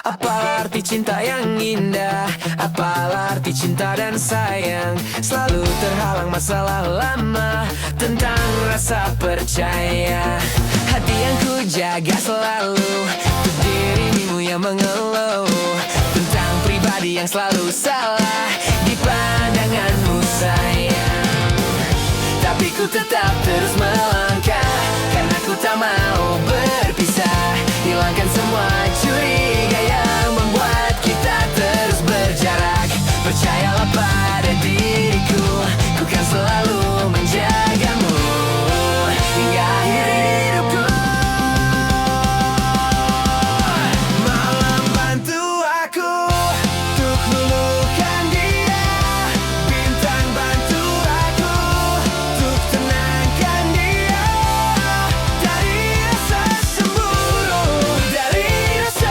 Apalah arti cinta yang indah, apalah arti cinta dan sayang. Selalu terhalang masalah lama tentang rasa percaya. Hati yang ku jaga selalu untuk dirimu yang mengeluh tentang pribadi yang selalu salah di pandanganmu sayang. Tapi ku tetap terus melangkah karena ku tak mau berpisah. Hilangkan semua curiga yang membuat kita terus berjarak. Percayalah pada diriku, ku kan selalu menjagamu hingga akhir hidupku. Malam bantu aku untuk melukan dia, bintang bantu aku untuk tenangkan dia dari rasa cemburu, dari rasa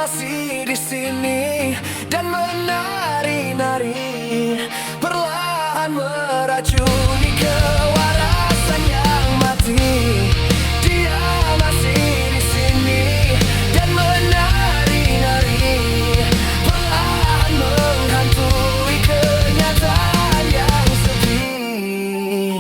masih di sini dan menari-nari, perlahan meracuni kewarasan yang mati. Dia masih di sini dan menari-nari, perlahan menghantui kenyataan yang sedih.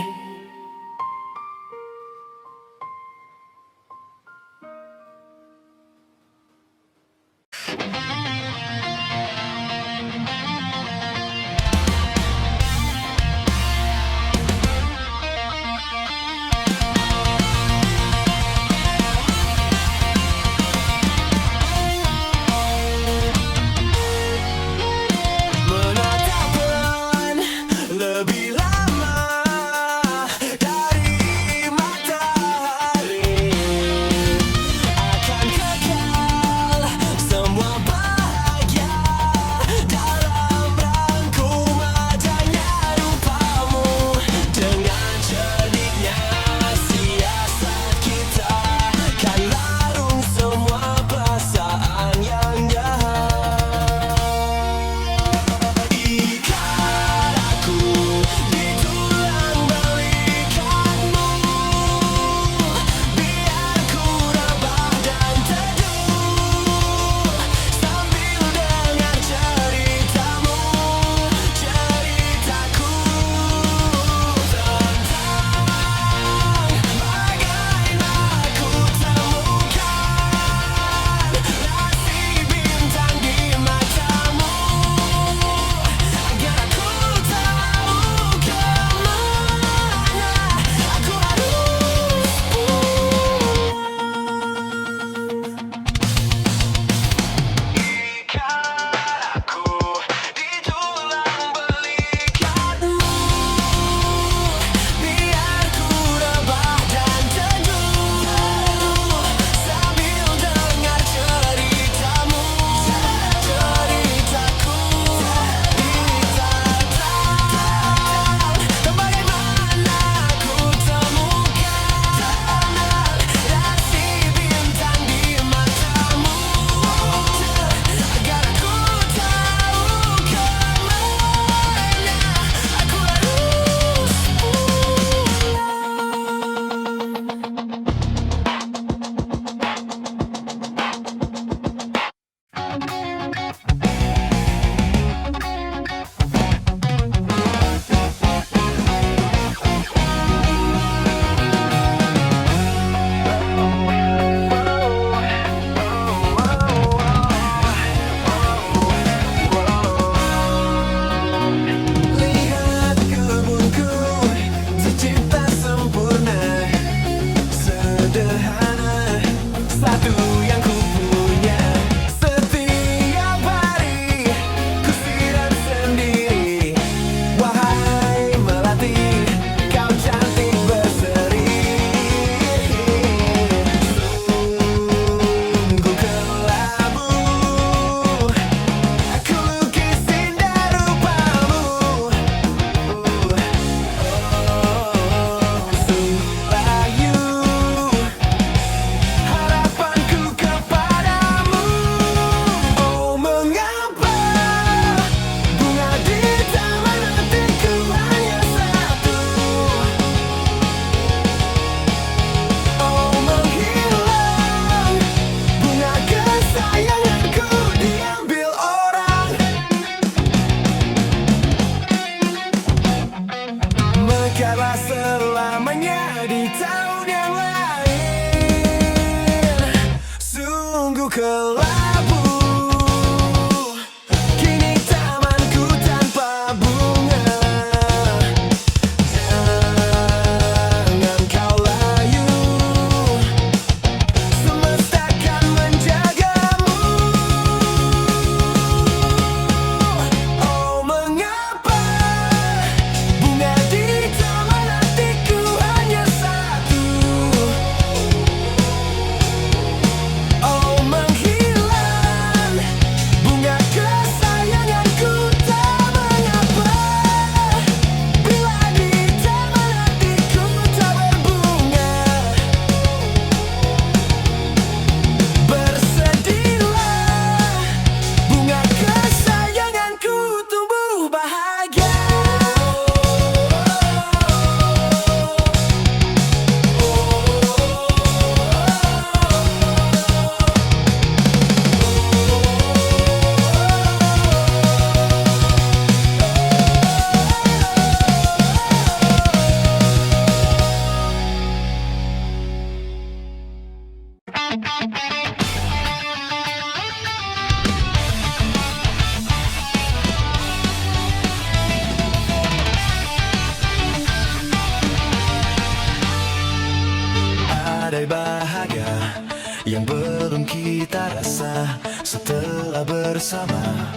setelah bersama,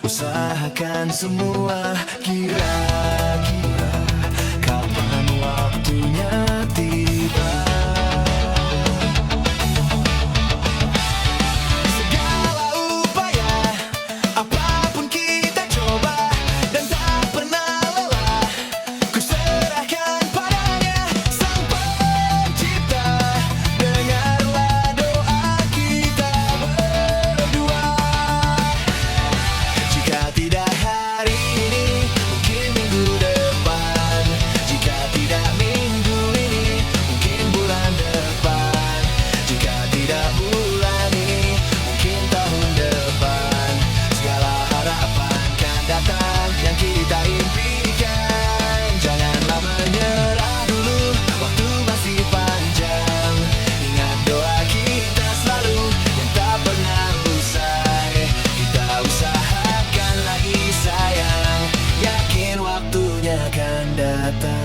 usahakan semua. Kira-kira kapan waktunya tiba? Segala upaya, apapun kita coba, dan tak pernah lelah, ku serahkan padanya Sang Pencipta. Dengarlah doa kita berdua. Jika tidak hari ini, mungkin minggu depan. Jika tidak minggu ini, mungkin bulan depan. Jika tidak bulan ini, mungkin tahun depan. Segala harapan kan datang yang kita impikan. Janganlah menyerah dulu, waktu masih panjang. Ingat doa kita selalu yang tak pernah usai. Kita usahakan lagi sayang, yakin waktunya akan datang.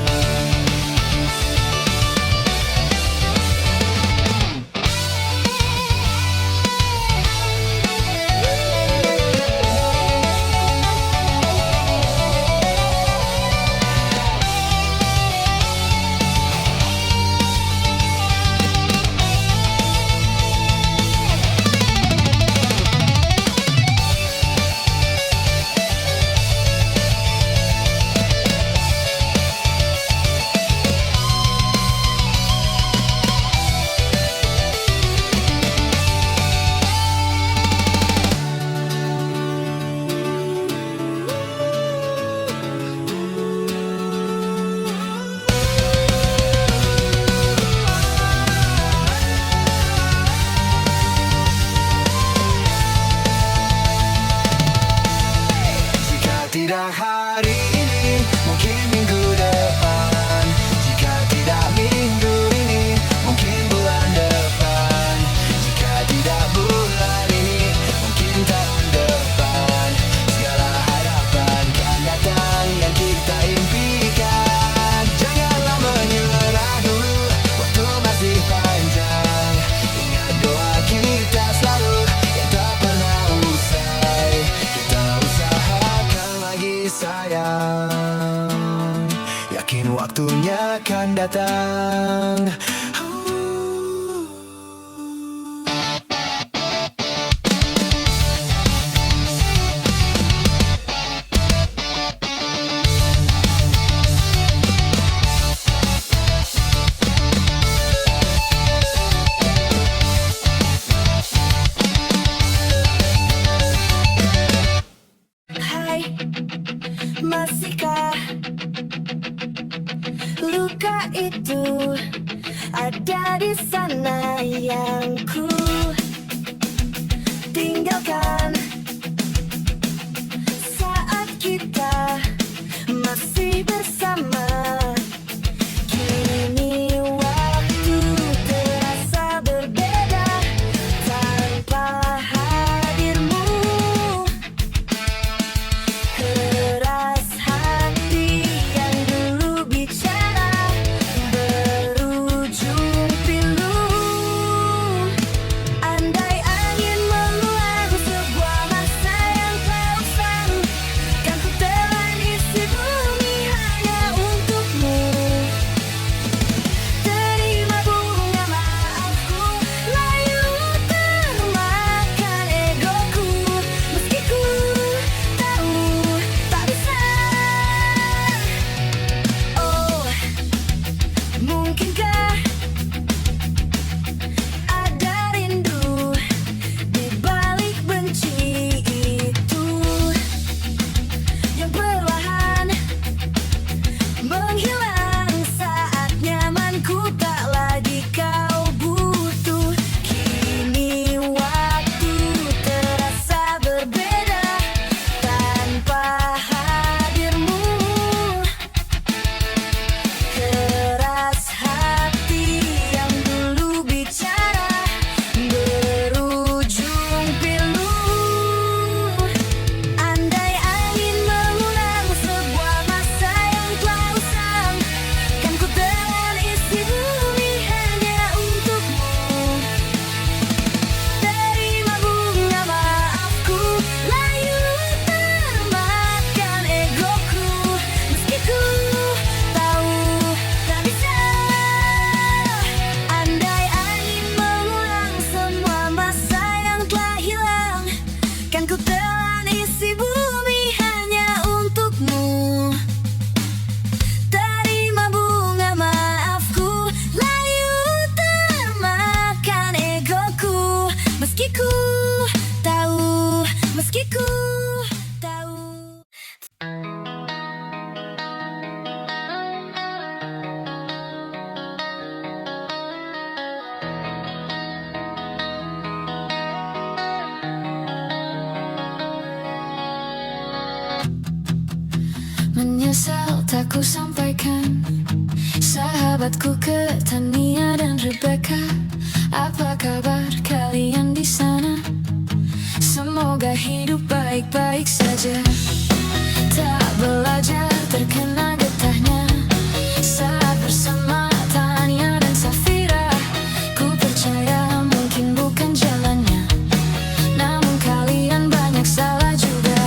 Tidak hari ini, mungkin minggu depan. Jika tidak minggu ini, mungkin bulan depan. Jika tidak bulan ini, mungkin tahun depan. Segala harapan kan datang yang kita impikan. Janganlah menyerah dulu, waktu masih panjang. Ingat doa kita selalu yang tak pernah usai. Kita usahakan lagi sayang, yakin waktunya akan datang. Hai, masihkah luka itu ada di sana yang ku tinggalkan saat kita masih bersama? Kini waktu terasa berbeda tanpa hadirmu. Keras hati yang dulu bicara berujung pilu. Andai angin meluap sebuah masa yang kau usang, kan ku telan isi bumi hanya untuk meski ku tahu. Menyesal tak ku sampaikan, sahabatku Tania dan Rebecca. Apa kabar kalian di sana? Semoga hidup baik-baik saja. Tak belajar terkena getahnya saat bersama Tania dan Safira. Ku percaya mungkin bukan jalannya, namun kalian banyak salah juga.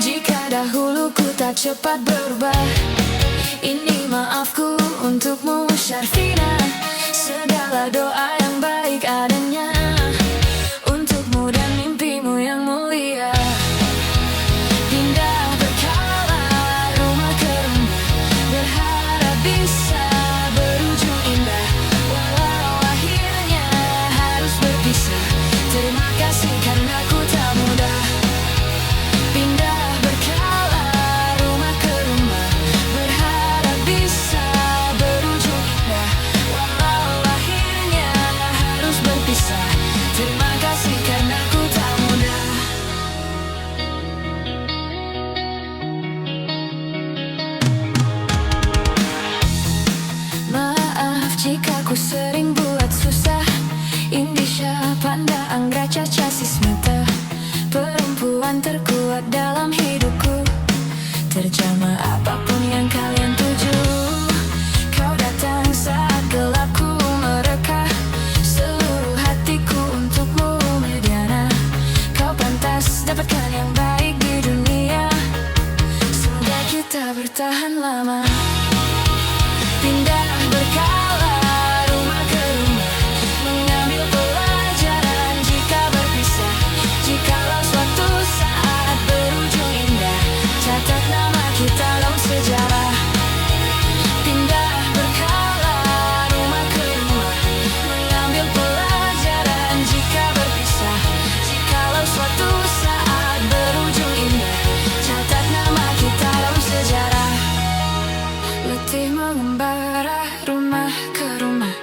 Jika dahulu ku tak cepat berubah, ini maafku untukmu Syarfina. Segala doa yang baik adanya untukmu dan mimpimu yang mulia. Pindah berkala rumah ke rumah, berharap bisa berujung indah. Walau akhirnya harus berpisah, terima kasih karena ku tak mudah. Pindah berkala rumah ke rumah, berharap bisa berujung indah. Walau akhirnya harus berpisah, terima kasih karena ku tak mudah. Maaf jika ku sering buat susah. Indisha, Panda, Anggra, Caca, Sismita, perempuan terkuat dalam hidupku. Terjemah apapun yang kalian tuju. Kau datang saat gelapku mereka, seluruh hatiku untukmu Mediana. Kau pantas dapatkan yang baik di dunia, semoga kita bertahan lama. Pindah berkala rumah ke rumah, mengambil pelajaran jika berpisah. Jikalau suatu saat berujung indah, catat nama kita dalam sejarah. Pindah berkala rumah ke rumah, mengambil pelajaran jika berpisah. Jikalau suatu saat berujung indah, catat nama kita dalam sejarah. Letih mengembara rumah ke rumah,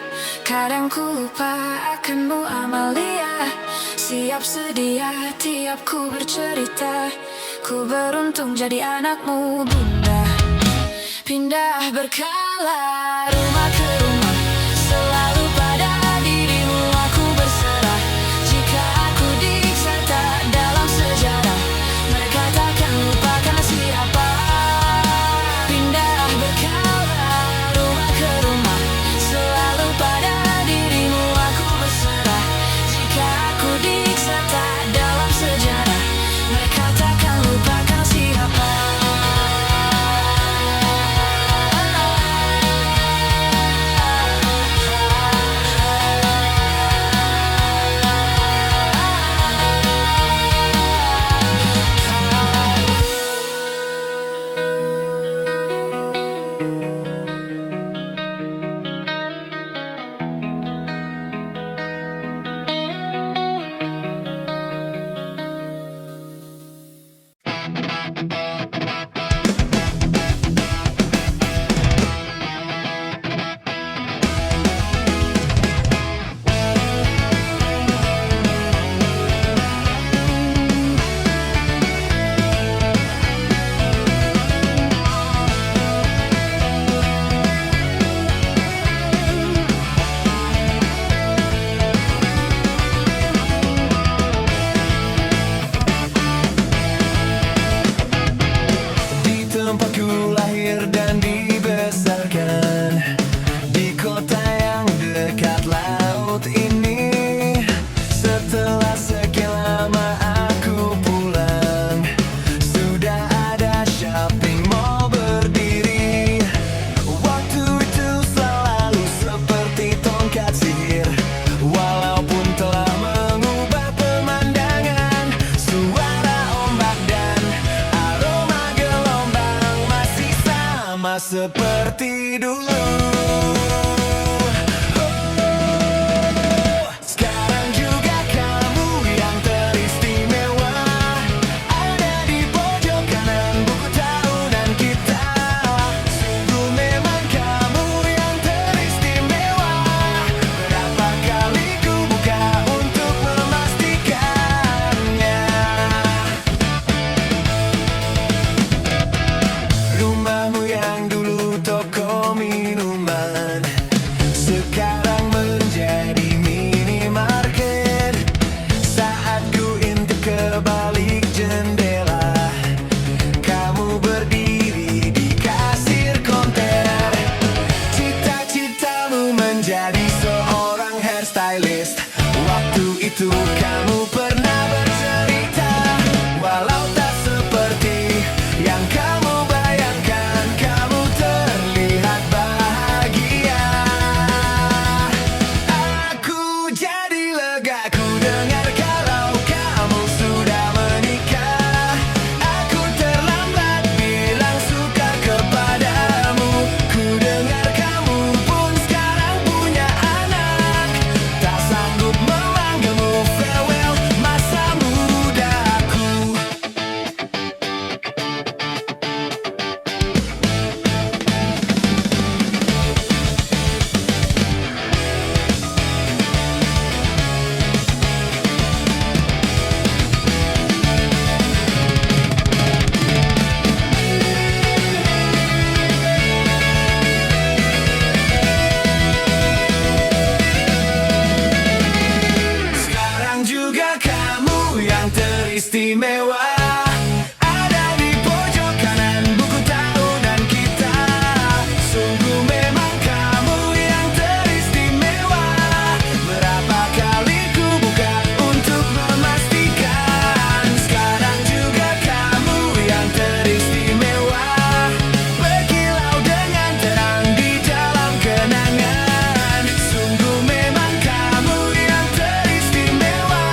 kadang ku lupa akanmu Amalia. Siap sedia tiap ku bercerita, ku beruntung jadi anakmu bunda. Pindah berkala rumah ke rumah, selalu pada dirimu aku berserah. Jika aku diiksa tak dalam sejarah, mereka takkan lupakan siapa. Pindah berkala rumah ke rumah, selalu pada dirimu aku berserah. Jika aku diiksa tak dalam sejarah, mereka takkan lupakan siapa. Tempatku lahir dan dibesarkan, di kota yang dekat laut ini. Setelah sekian lama aku pulang, sudah ada shopping mall berdiri. Waktu itu selalu seperti tongkat sihir, walaupun telah mengubah pemandangan. Suara ombak dan aroma gelombang masih sama seperti dulu. Sekarang juga kamu yang teristimewa. ke balik jendela. Kamu berdiri di kasir konter. Cita-citamu menjadi seorang hairstylist. Waktu itu kamu pernah bercerita, walau tak seperti yang kamu bayangkan, kamu terlihat bahagia. Aku jadi lega ku dengar kalau kamu sudah menikah. Aku terlambat bilang suka kepadamu. Ku dengar kamu pun sekarang punya anak. Tak sanggup memanggilmu farewell masa mudaku. Sekarang juga kamu yang teristimewa. Ada di pojok kanan buku tahunan kita. Sungguh memang kamu yang teristimewa. Berapa kali ku buka untuk memastikan. Sekarang juga kamu yang teristimewa. Berkilau dengan terang di dalam kenangan. Sungguh memang kamu yang teristimewa.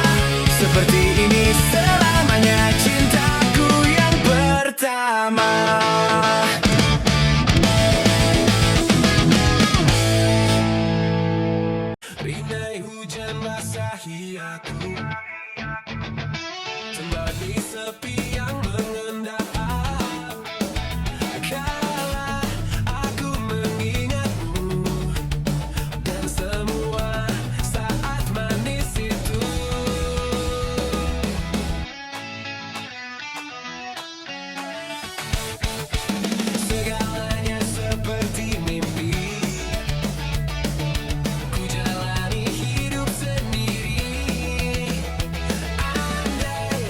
Seperti ini selamanya cintaku yang pertama. Rinai hujan basahi aku, kembali sepi yang mengendap. Kala aku mengingatmu dan semua saat manis itu. Segalanya seperti mimpi. Ku jalani hidup sendiri. Andai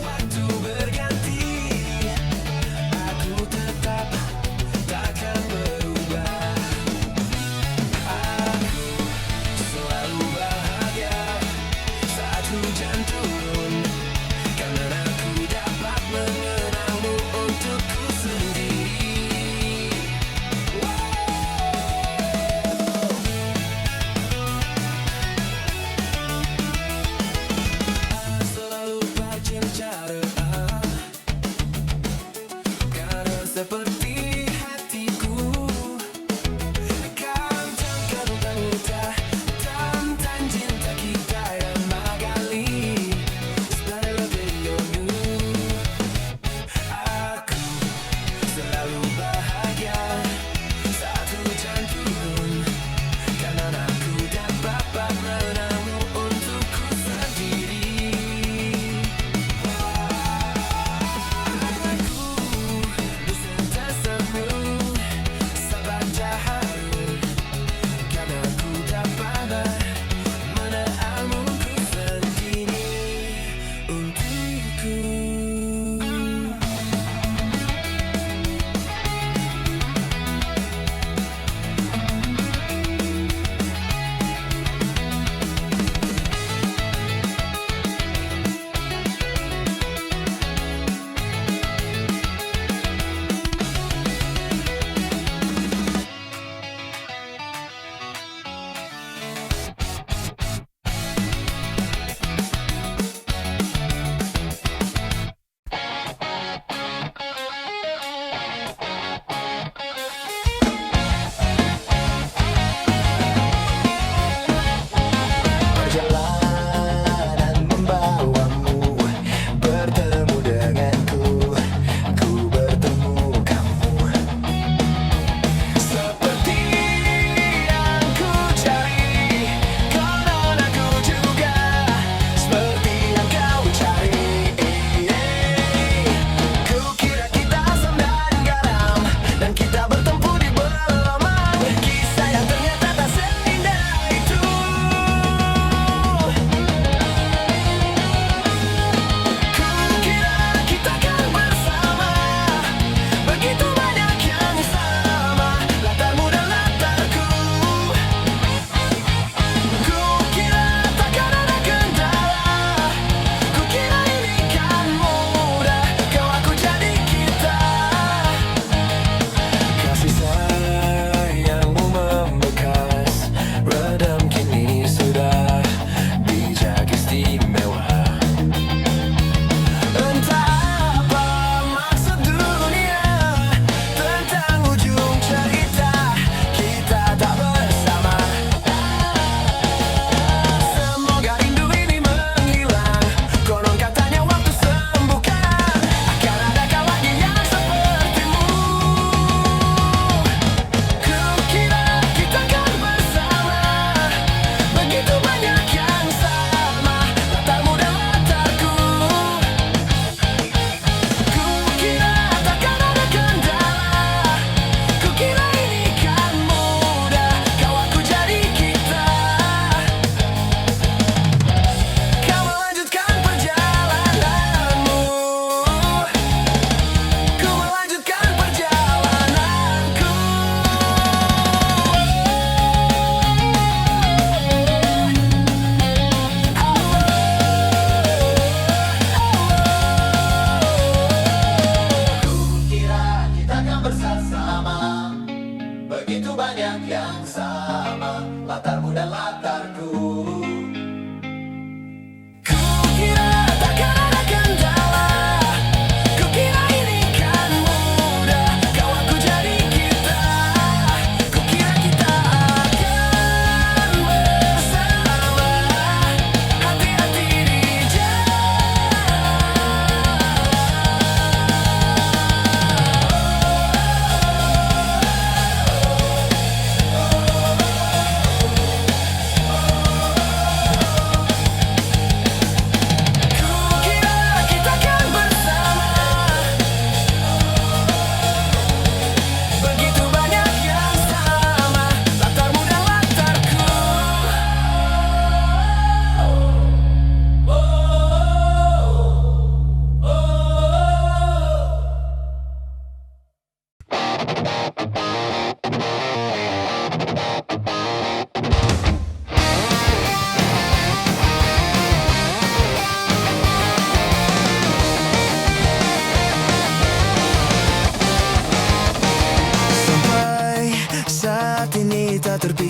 waktu berganti, aku tetap takkan berubah. Aku selalu bahagia saat hujan turun, karena aku dapat mengenangmu untukku sendiri. Selalu bercinta, karena seperti hatiku. Kan takkan terluka tentang cinta kita yang magali. Stella Beyonu. Aku selalu bahagia saat hujan turun, karena aku dapat mengenangmu untukku sendiri. Aku beserta semu sahabat jaharu, karena aku dapat mengenangmu sendiri untukku.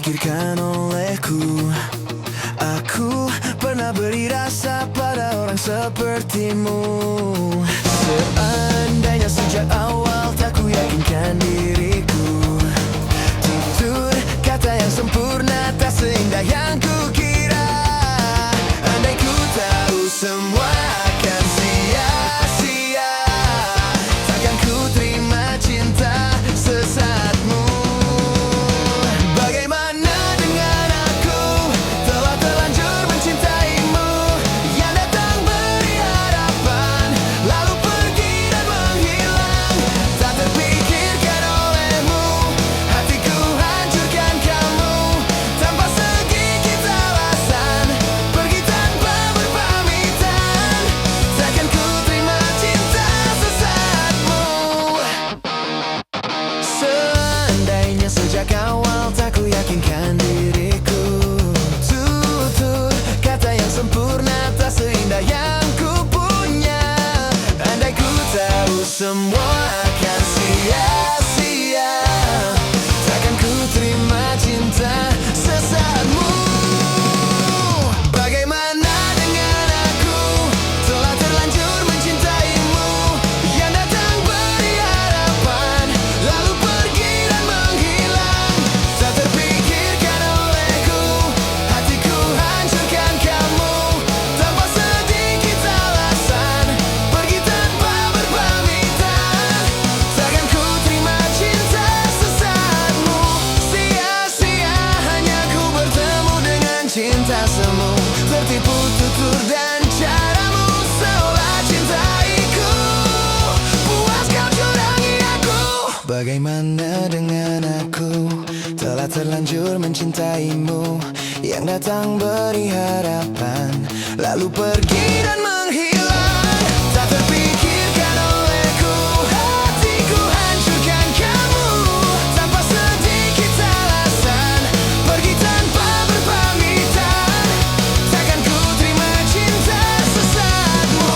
terpikirkan olehku. Aku pernah beri rasa pada orang sepertimu. Seandainya sejak awal tak ku yakinkan diriku, tutur kata yang sempurna tak seindah yang ku kira. Andai ku tahu semua akan sia-sia, takkan ku terima cinta sesaatmu. Bagaimana dengan aku, telah terlanjur mencintaimu, yang datang beri harapan, lalu pergi dan menghilang. Tak terpikirkan olehmu, hatiku hancurkan kamu, tanpa sedikit alasan, pergi tanpa berpamitan. Takkan ku terima cinta sesaatmu. Seandainya sejak awal tak ku yakinkan diriku, tutur kata yang sempurna tak seindah yang ku punya. Andai ku tahu semua akan sia-sia, takkan ku terima cinta sesaatmu. Bagaimana dengan aku, telah terlanjur mencintaimu, yang datang beri harapan, lalu pergi dan menghilang. Tak terpikirkan olehku, hatiku hancurkan kamu, tanpa sedikit alasan, pergi tanpa berpamitan. Takkan ku terima cinta sesaatmu. Sia-sia hanya ku bertemu dengan cinta semu, tertipu tutur dan caramu seolah cintaiku. Puas kau curangi aku. Bagaimana dengan aku, telah terlanjur mencintaimu, yang datang beri harapan, lalu pergi dan menghilang. Tak terpikirkan olehku, hatiku hancurkan kamu, tanpa sedikit alasan, pergi tanpa berpamitan. Takkan ku terima cinta sesaatmu.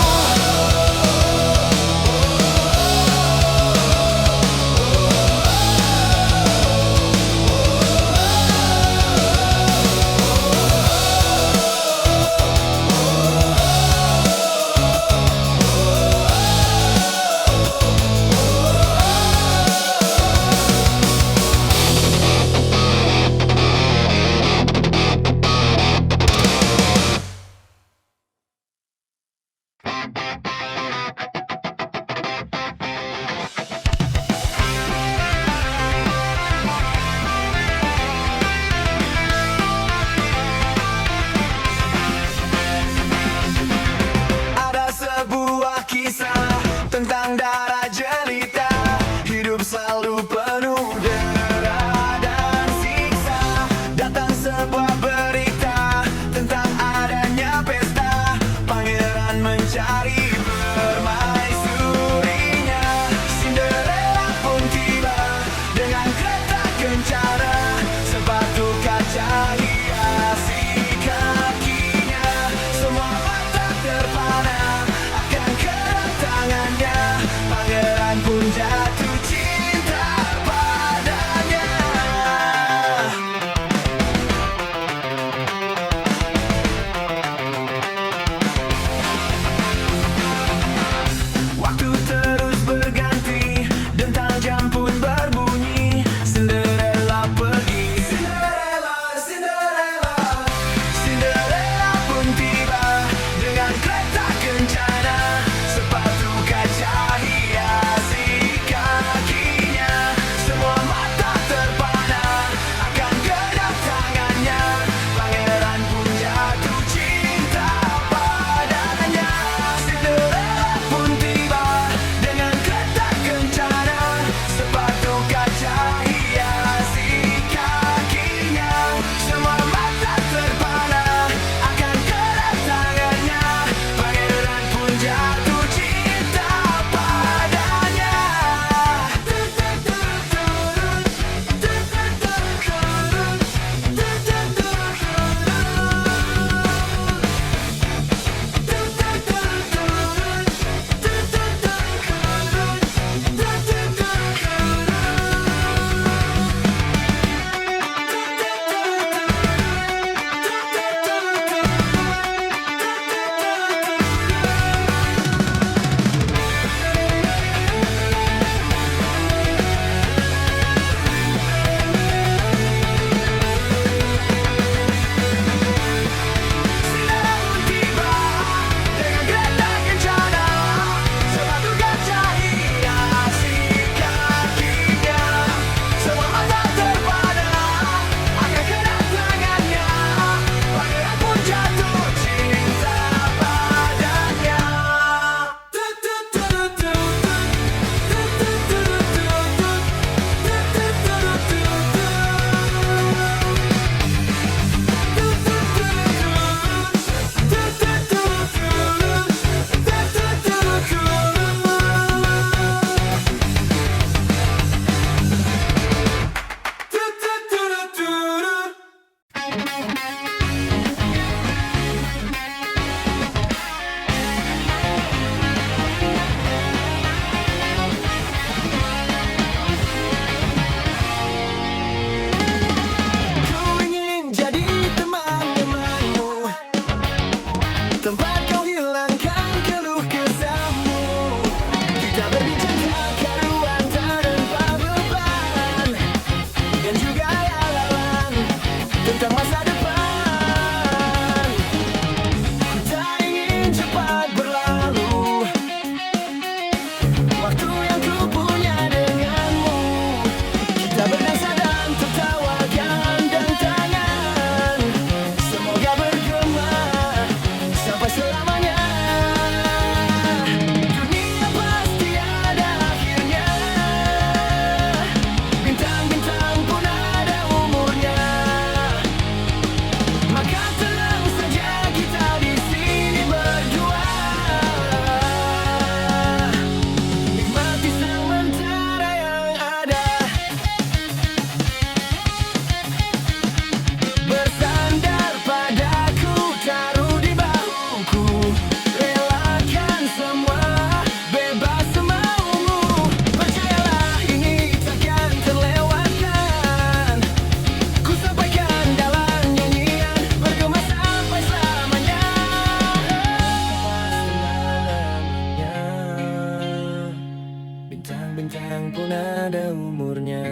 bintang pun ada umurnya.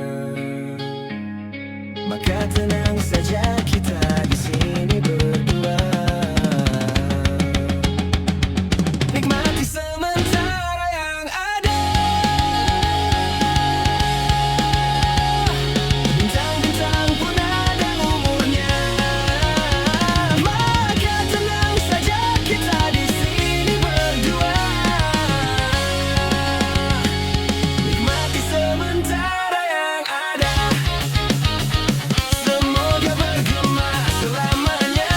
Maka tenang saja kita di sini berdua. Nikmati sementara yang ada. Bintang-bintang pun ada umurnya. Maka tenang saja kita di sini berdua. Nikmati sementara yang ada. Semoga bergema selamanya.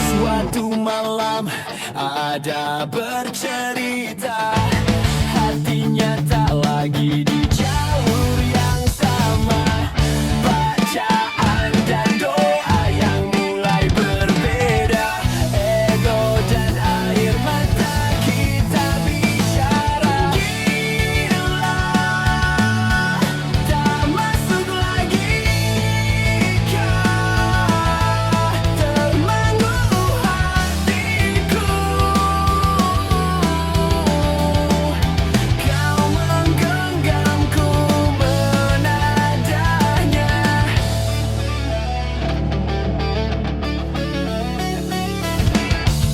Suatu malam ada bercerita, hatinya tak lagi di jalur yang sama. Bacaan dan doa yang mulai berbeda. Ego dan air mata kita bicara. Gila, tak masuk lagi kah? Termangu hatiku. Kau menggenggamku menadanya.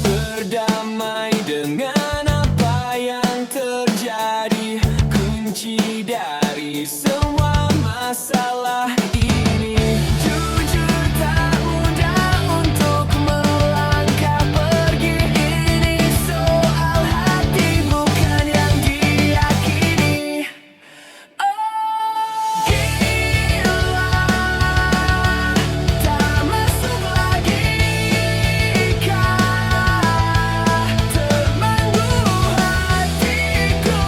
Berdamai dengan apa yang terjadi, kunci dari semua masalah ini. Jujur tak mudah untuk melangkah pergi. Ini soal hati bukan yang diyakini. Oh gila, tak masuk lagi kah? Termangu hatiku.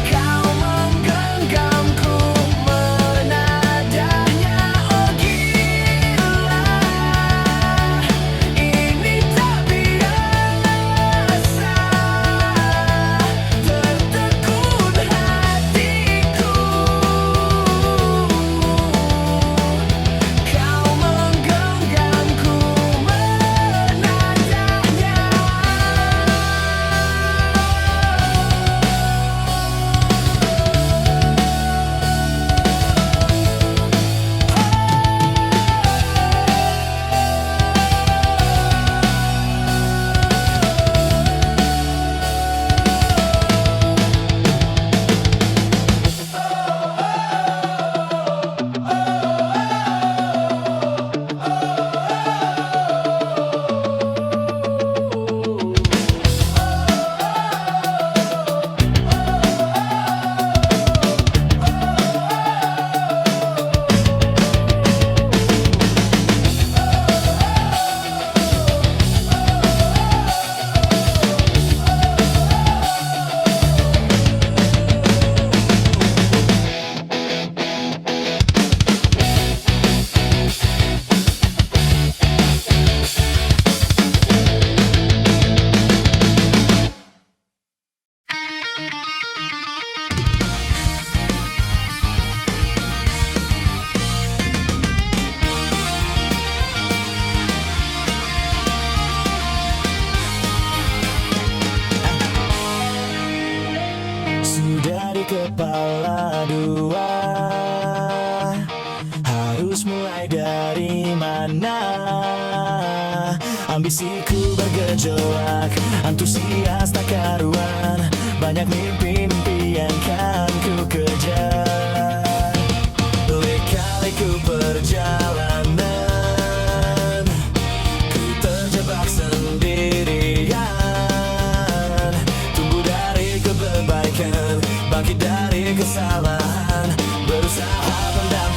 Kau menggenggamku menadanya. Oh gila, ini tak biasa. Tertegun hatiku. Kau menggenggamku menadanya. Sudah di kepala dua, harus mulai dari mana? Ambisiku bergejolak, antusias tak karuan. Banyak mimpi-mimpi yang kan ku kejar. Lika-liku perjalanan, ku terjebak sendirian. Tumbuh dari kebaikan, bangkit dari kesalahan, berusaha pendam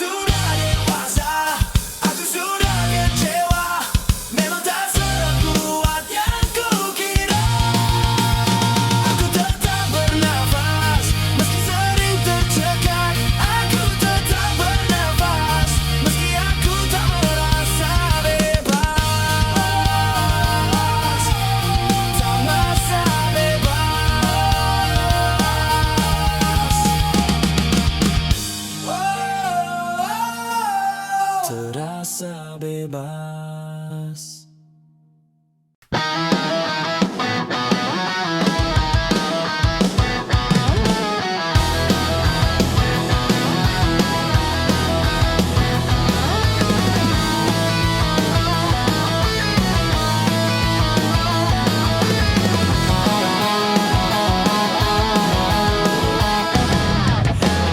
sudah dewasa, aku sudah kecewa. Memang tak sekuat yang kukira. Aku tetap bernafas, meski sering tercekat. Aku tetap bernafas, meski aku tak merasa bebas. Tak merasa bebas. Terasa bebas.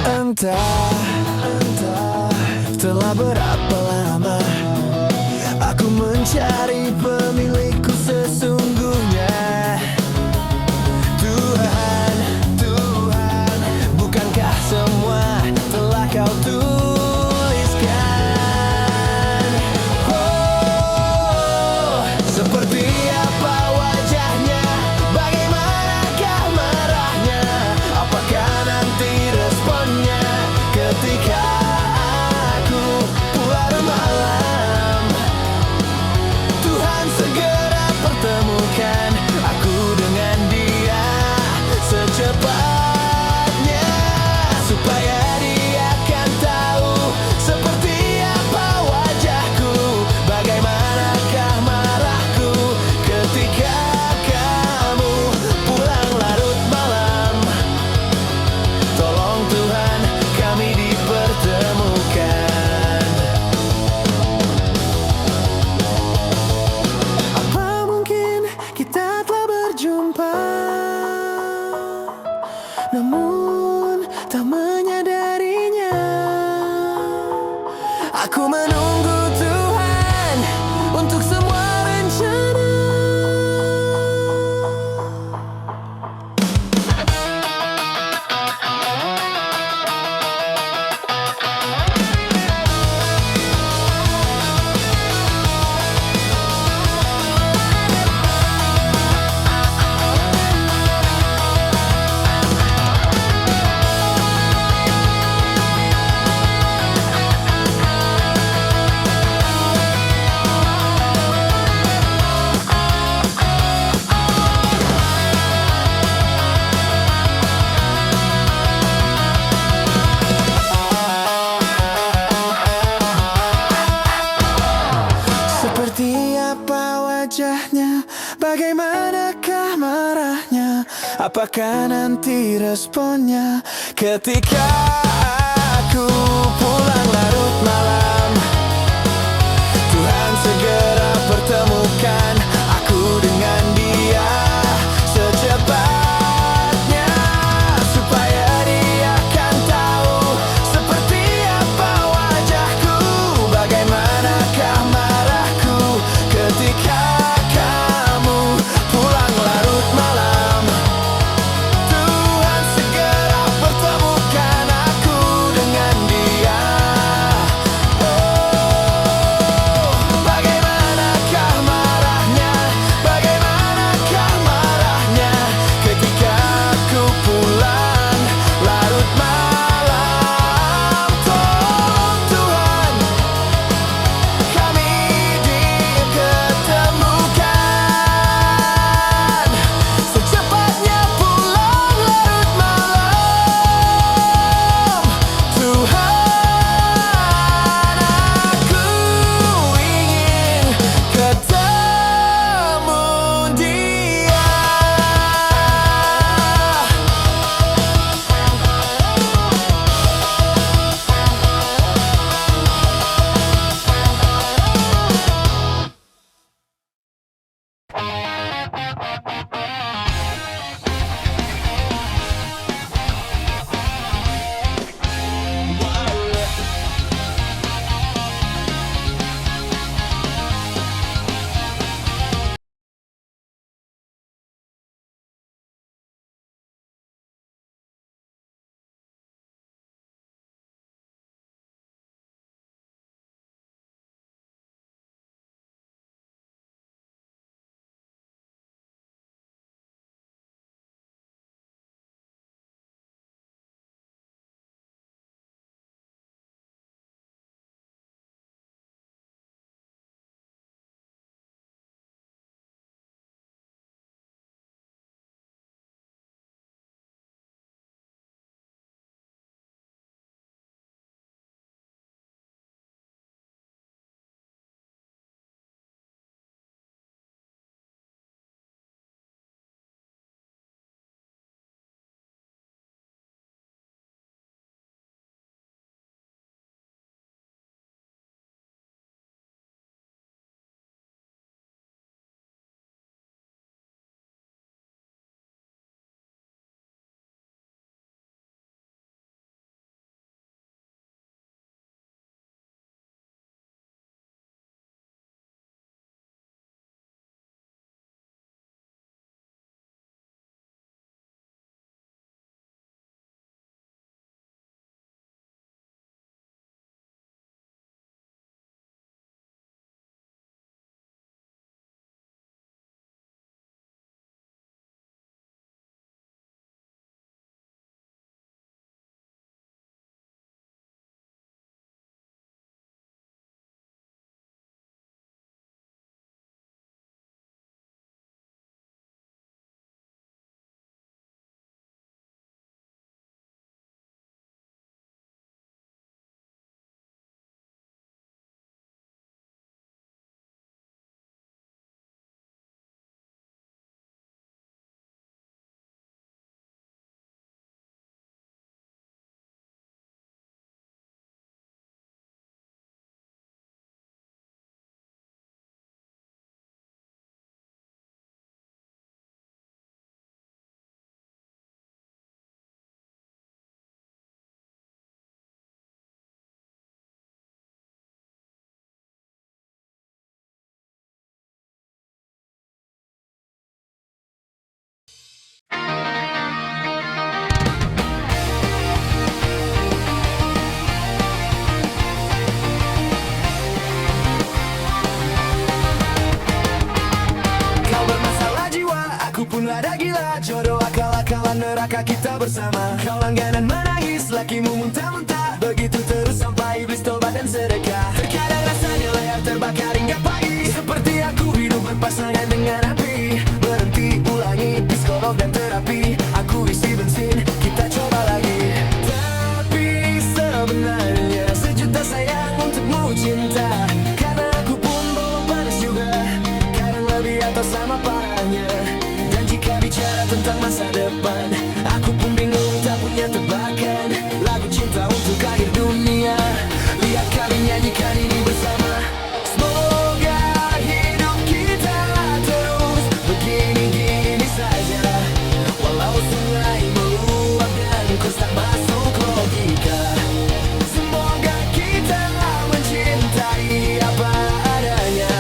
Entah telah berapa lama aku mencari pemilikku sesungguhnya. Tuhan, bukankah semua telah kau tuliskan? Oh, seperti apa wajahnya, bagaimanakah marahnya, apakah nanti responnya ketika aku pulang malam. Tuhan segera pertemukan aku dengan dia secepatnya, supaya dia akan tahu seperti apa wajahku, bagaimanakah marahku ketika kamu pulang larut malam. Tolong Tuhan, kami dipertemukan. Apa mungkin kita telah berjumpa, namun tak menyadarinya. Aku menunggu Tuhan untuk semua rencana. Seperti apa wajahnya, bagaimanakah marahnya, apakah nanti responnya ketika aku pulang larut malam. Tuhan segera pertemukan aku dengan dia secepatnya, supaya dia akan tahu seperti apa wajahku, bagaimanakah marahku ketika kamu pulang larut malam. Tuhan segera pertemukan aku dengan dia Semoga kita bersama. Kau langganan menangis, lakimu muntah-muntah. Begitu terus sampai iblis tobat dan sedekah. Terkadang rasanya layar terbakar hingga pagi. Seperti aku hidup berpasangan dengan api. Berhenti, ulangi, psikolog dan terapi. Aku isi bensin, kita coba lagi. Tapi sebenarnya sejuta sayang untukmu cinta. Karena aku pun belum panas juga. Kadang lebih atau sama parahnya. Dan jika bicara tentang masa depan, aku pun bingung tak punya tebakan. Lagu cinta untuk akhir dunia. Lihat kami nyanyikan ini bersama. Semoga hidup kita terus begini-gini saja. Walau sungai meluap dan kau tak masuk logika. Semoga kita mencintai apa adanya.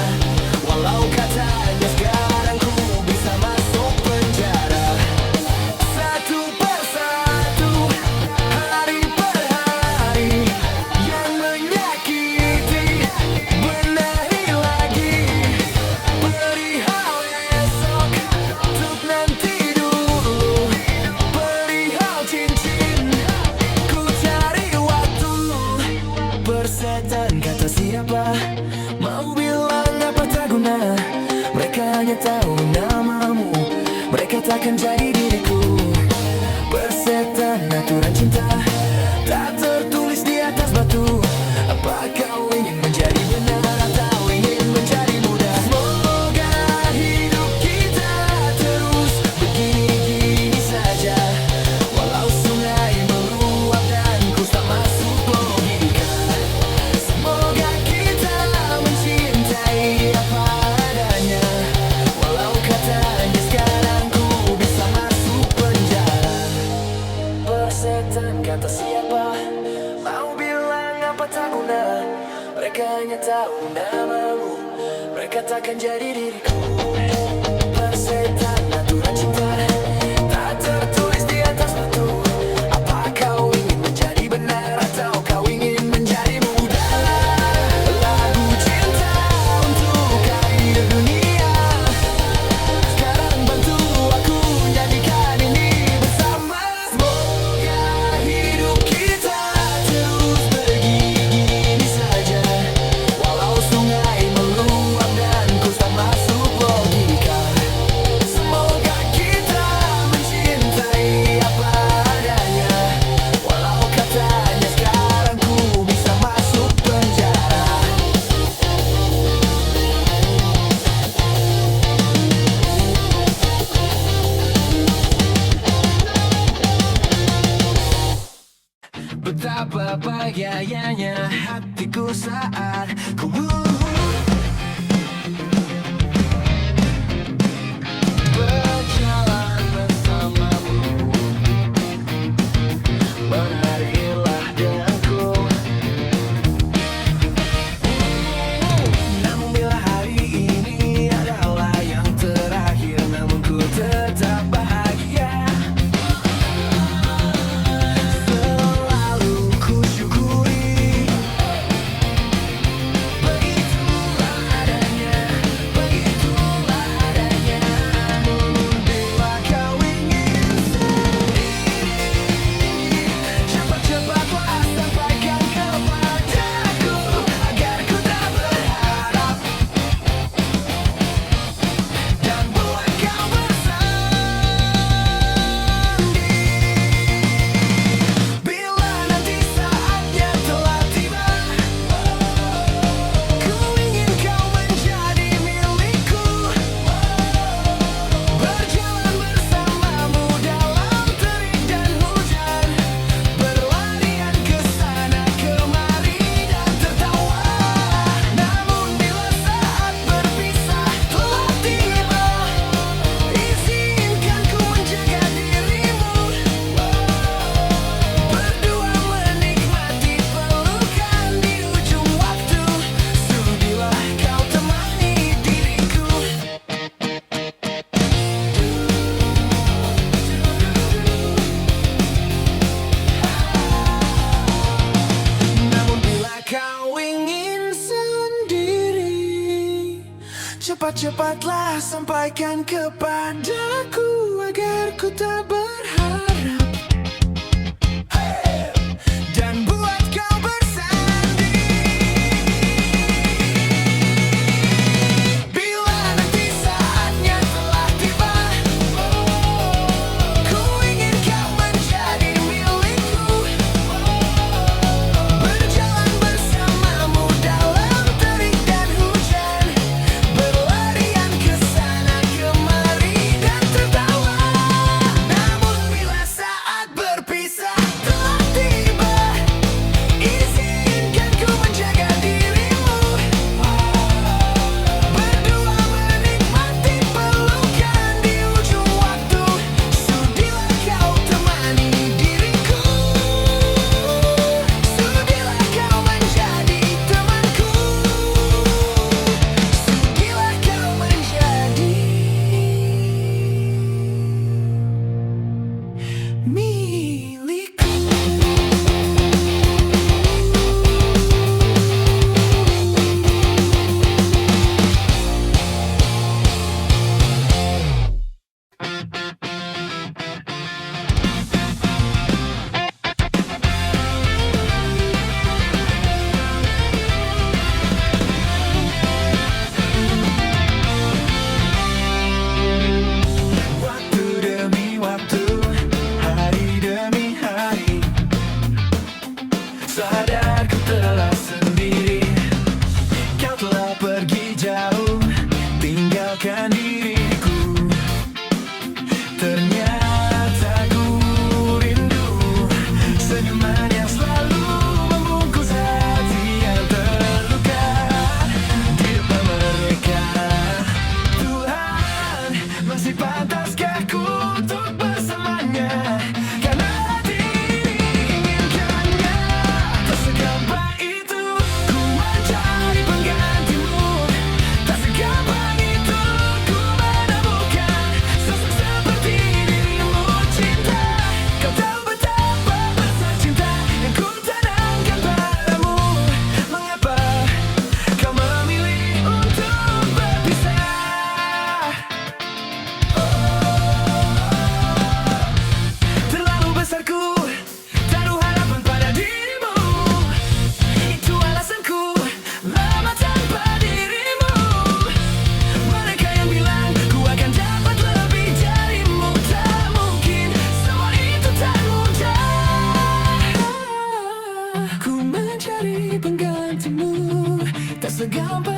Walau katanya sekarang ku bisa masuk penjara. Satu persatu, hari per hari, yang menyakiti, benahi lagi. Perihal esok, untuk nanti dulu. Perihal cincin, ku cari waktu. Persetan kata siapa, mau bilang apa tak guna. Mereka hanya tahu namamu, mereka takkan jadi diriku. Persetan aturan cinta, tak tertulis di atas batu. Apa kau ingin menjadi benar atau ingin menjadi muda? Semoga hidup kita terus begini-gini saja. Walau sungai meluap dan ku tak masuk logika. Semoga kita mencintai apa adanya. Walau katanya sekarang ku bisa masuk penjara. Persetan kata siapa, mau bilang apa tak guna. Mereka hanya tahu namamu, mereka takkan jadi diriku. Persetan aturan cinta, tak tertulis di atas batu. Apa kau ingin menjadi benar atau kau ingin menjadi muda? Lagu cinta untuk akhir dunia. Sekarang bantu aku nyanyikan ini bersama. Semoga hidup kita terus begini saja. Walau sungai meluap dan ku tak masuk logika. Semoga kita mencintai apa adanya. Walau katanya sekarang ku bisa masuk penjara. Betapa bahagianya hatiku saat ku berjalan bersamamu. Menarilah denganku. Namun bila hari ini adalah yang terakhir, namun ku tetap bahagia. Selalu ku syukuri. Begitulah adanya, begitulah adanya. Namun bila kau ingin sendiri, cepat-cepatlah sampaikan kepadaku, agar ku tak berharap. Dan buat kau bersanding. Bila nanti saatnya telah tiba, ku ingin kau menjadi milikku. Berjalan bersamamu dalam terik dan hujan. Berlarian ke sana kemari dan tertawa. Namun bila saat berpisah telah tiba, izinkan ku menjaga dirimu. Berdua menikmati pelukan di ujung waktu. Sudilah kau temani diriku. Namun bila kau ingin sendiri, cepat-cepatlah sampaikan kepadaku, agar ku tak berharap, dan buat kau bersanding. Bila nanti saatnya telah tiba, ku ingin kau menjadi milikku, berjalan bersamamu dalam terik dan hujan, berlarian ke sana kemari dan tertawa. Namun bila saat berpisah telah tiba, izinkan ku menjaga dirimu, berdua menikmati pelukan di ujung waktu. Sudilah kau temani diriku, sudilah kau menjadi temanku, sudilah kau menjadi milikku. Waktu demi waktu, hari demi hari, sadar ku telah sendiri. Kau telah pergi jauh, tinggalkan diriku. Ternyata ku rindu senyuman yang selalu membungkus hati yang terluka di depan mereka. Tuhan, masih pantaskah ku untuk bersamanya? Karena hati inginkannya. Tak segampang itu ku mencari penggantimu, tak segampang itu ku menemukan sosok seperti dirimu. Cinta, kau tahu betapa besar cinta yang ku tanamkan padamu. Mengapa kau memilih untuk berpisah? Terlalu besar ku taruh harapan pada dirimu, itu alasanku lama tanpa dirimu. Mereka yang bilang ku akan dapat lebih darimu, tak mungkin, semua itu tak mudah. Ku mencari penggantimu, tak segampang